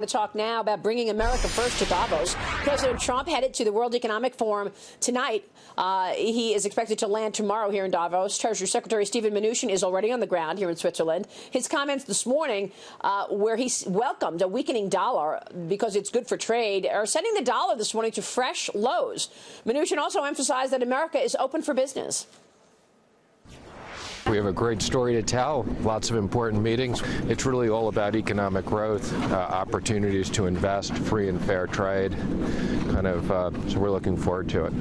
To talk now about bringing America first to Davos. President Trump headed to the World Economic Forum tonight. He is expected to land tomorrow here in Davos. Treasury Secretary Steven Mnuchin is already on the ground here in Switzerland. His comments this morning, where he welcomed a weakening dollar because it's good for trade, are sending the dollar this morning to fresh lows. Mnuchin also emphasized that America is open for business. We have a great story to tell, lots of important meetings. It's really all about economic growth, opportunities to invest, free and fair trade, so we're looking forward to it.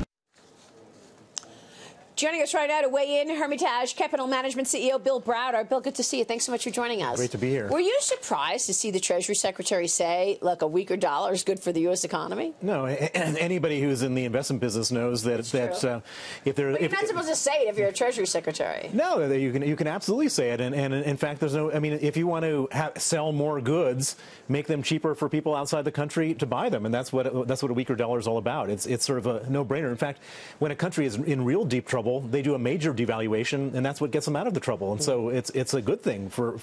Joining us right now to weigh in, Hermitage Capital Management CEO Bill Browder. Bill, good to see you. Thanks so much for joining us. Great to be here. Were you surprised to see the Treasury Secretary say, look, a weaker dollar is good for the U.S. economy? No, and anybody who's in the investment business knows that if they're... But you're not supposed to say it if you're a Treasury Secretary. No, you can absolutely say it. And in fact, there's no... I mean, if you want to sell more goods, make them cheaper for people outside the country to buy them. And that's what a weaker dollar is all about. It's sort of a no-brainer. In fact, when a country is in real deep trouble, they do a major devaluation, and that's what gets them out of the trouble. And so it's a good thing for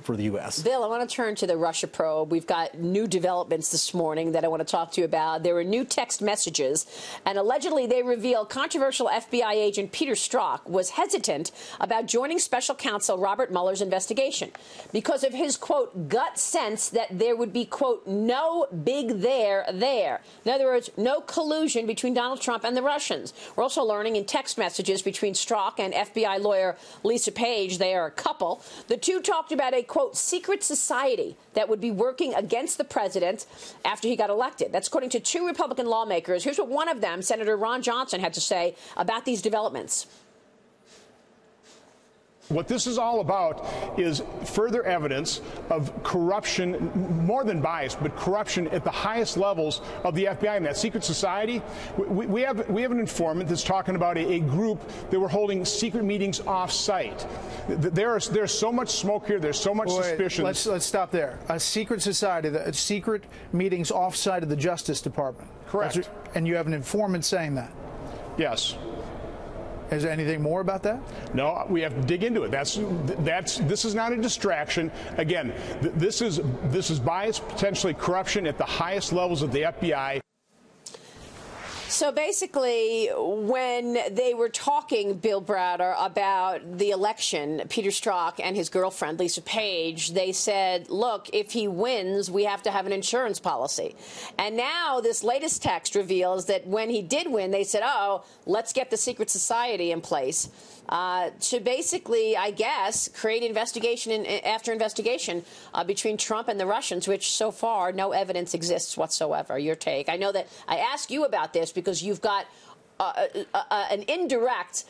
the U.S. Bill, I want to turn to the Russia probe. We've got new developments this morning that I want to talk to you about. There were new text messages, and allegedly they reveal controversial FBI agent Peter Strzok was hesitant about joining special counsel Robert Mueller's investigation because of his, quote, gut sense that there would be, quote, no big there. In other words, no collusion between Donald Trump and the Russians. We're also learning in text messages between Strzok and FBI lawyer Lisa Page, they are a couple. The two talked about a, quote, secret society that would be working against the president after he got elected. That's according to two Republican lawmakers. Here's what one of them, Senator Ron Johnson, had to say about these developments. What this is all about is further evidence of corruption, more than bias, but corruption at the highest levels of the FBI and that secret society. We have an informant that's talking about a group that were holding secret meetings off-site. There's so much smoke here. There's so much suspicion. Let's stop there. A secret society, secret meetings off-site of the Justice Department. Correct. And you have an informant saying that? Yes. Is there anything more about that? No, we have to dig into it. This is not a distraction. Again, this is bias, potentially corruption at the highest levels of the FBI. So basically, when they were talking, Bill Browder, about the election, Peter Strzok and his girlfriend, Lisa Page, they said, look, if he wins, we have to have an insurance policy. And now this latest text reveals that when he did win, they said, oh, let's get the secret society in place to basically, I guess, create investigation after investigation between Trump and the Russians, which so far no evidence exists whatsoever. Your take? I know that I asked you about this because you've got an indirect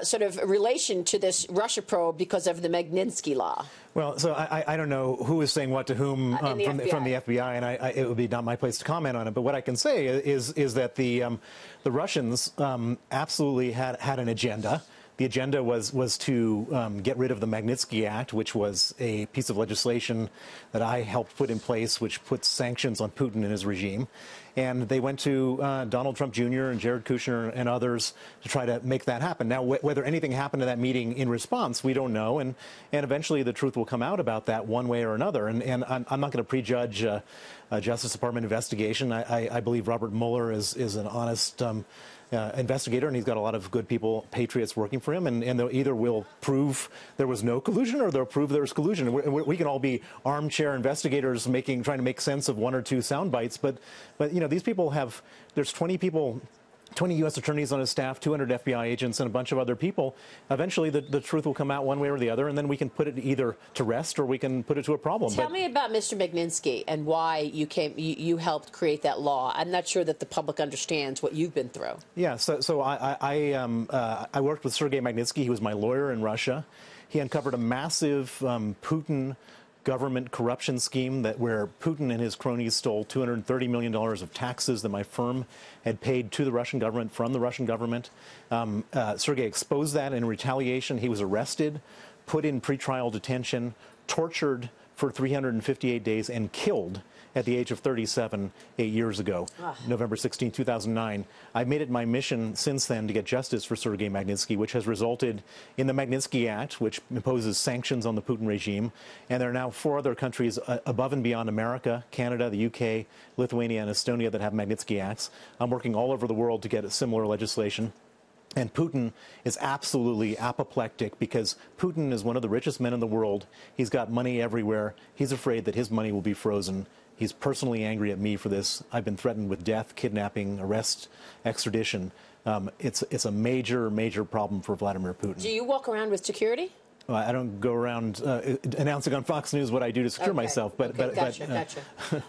sort of relation to this Russia probe because of the Magnitsky Law. Well, so I don't know who is saying what to whom from the FBI, and it would be not my place to comment on it. But what I can say is that the Russians absolutely had an agenda. The agenda was to get rid of the Magnitsky Act, which was a piece of legislation that I helped put in place, which puts sanctions on Putin and his regime. And they went to Donald Trump Jr. and Jared Kushner and others to try to make that happen. Now, whether anything happened to that meeting in response, we don't know. And eventually the truth will come out about that one way or another. And I'm not going to prejudge a Justice Department investigation. I believe Robert Mueller is an honest investigator, and he's got a lot of good people, patriots working for him, and they'll either will prove there was no collusion or they'll prove there's collusion. We can all be armchair investigators trying to make sense of one or two sound bites, but you know, these people there's 20 people, 20 U.S. attorneys on his staff, 200 FBI agents, and a bunch of other people. Eventually, the truth will come out one way or the other, and then we can put it either to rest or we can put it to a problem. Tell me about Mr. Magnitsky and why you helped create that law. I'm not sure that the public understands what you've been through. Yeah, so I worked with Sergei Magnitsky. He was my lawyer in Russia. He uncovered a massive Putin government corruption scheme where Putin and his cronies stole $230 million of taxes that my firm had paid to the Russian government from the Russian government. Sergei exposed that. In retaliation, he was arrested, put in pretrial detention, tortured for 358 days, and killed at the age of 37 8 years ago, November 16, 2009. I've made it my mission since then to get justice for Sergei Magnitsky, which has resulted in the Magnitsky Act, which imposes sanctions on the Putin regime. And there are now 4 other countries above and beyond America, Canada, the UK, Lithuania, and Estonia that have Magnitsky Acts. I'm working all over the world to get similar legislation. And Putin is absolutely apoplectic because Putin is one of the richest men in the world. He's got money everywhere. He's afraid that his money will be frozen. He's personally angry at me for this. I've been threatened with death, kidnapping, arrest, extradition. It's a major, major problem for Vladimir Putin. Do you walk around with security? I don't go around announcing on Fox News what I do to secure myself. But Gotcha.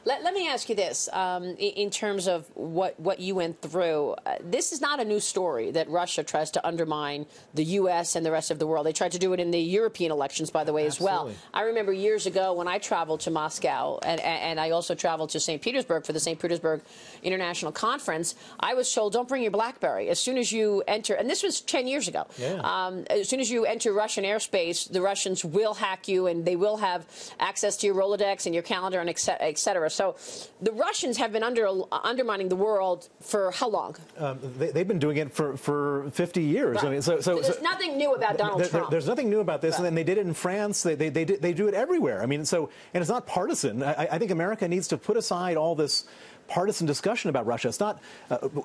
Let me ask you this: in terms of what you went through, this is not a new story that Russia tries to undermine the U.S. and the rest of the world. They tried to do it in the European elections, by the way, as well. I remember years ago when I traveled to Moscow, and I also traveled to St. Petersburg for the St. Petersburg International Conference. I was told, don't bring your BlackBerry. As soon as you enter, and this was 10 years ago, as soon as you enter Russian airspace, the Russians will hack you, and they will have access to your Rolodex and your calendar, and et cetera. So the Russians have been undermining the world for how long? They've been doing it for 50 years. Right. I mean, so there's nothing new about Donald Trump. There's nothing new about this, and then they did it in France. They do it everywhere. I mean, and it's not partisan. I think America needs to put aside all this partisan discussion about Russia. It's not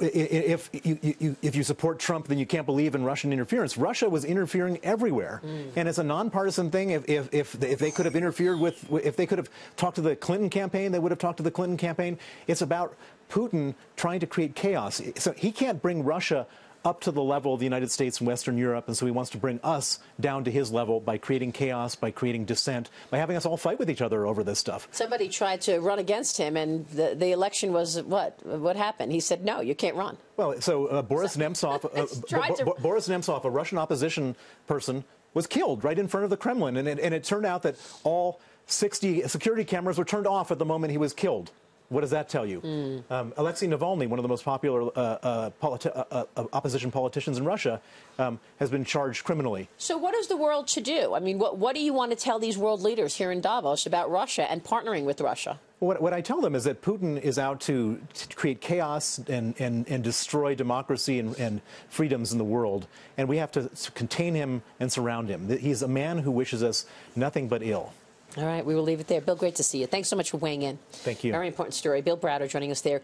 if you support Trump, then you can't believe in Russian interference. Russia was interfering everywhere, and it's a nonpartisan thing. If they could have interfered if they could have talked to the Clinton campaign, they would have talked to the Clinton campaign. It's about Putin trying to create chaos. So he can't bring Russia up to the level of the United States and Western Europe, and so he wants to bring us down to his level by creating chaos, by creating dissent, by having us all fight with each other over this stuff. Somebody tried to run against him, and the election was what happened? He said, no, you can't run. Well, so Boris Nemtsov, Boris Nemtsov, a Russian opposition person, was killed right in front of the Kremlin, and it turned out that all 60 security cameras were turned off at the moment he was killed. What does that tell you? Alexei Navalny, one of the most popular opposition politicians in Russia, has been charged criminally. So what is the world to do? I mean, what do you want to tell these world leaders here in Davos about Russia and partnering with Russia? What I tell them is that Putin is out to create chaos and destroy democracy and freedoms in the world, and we have to contain him and surround him. He's a man who wishes us nothing but ill. All right, we will leave it there. Bill, great to see you. Thanks so much for weighing in. Thank you. Very important story. Bill Browder joining us there.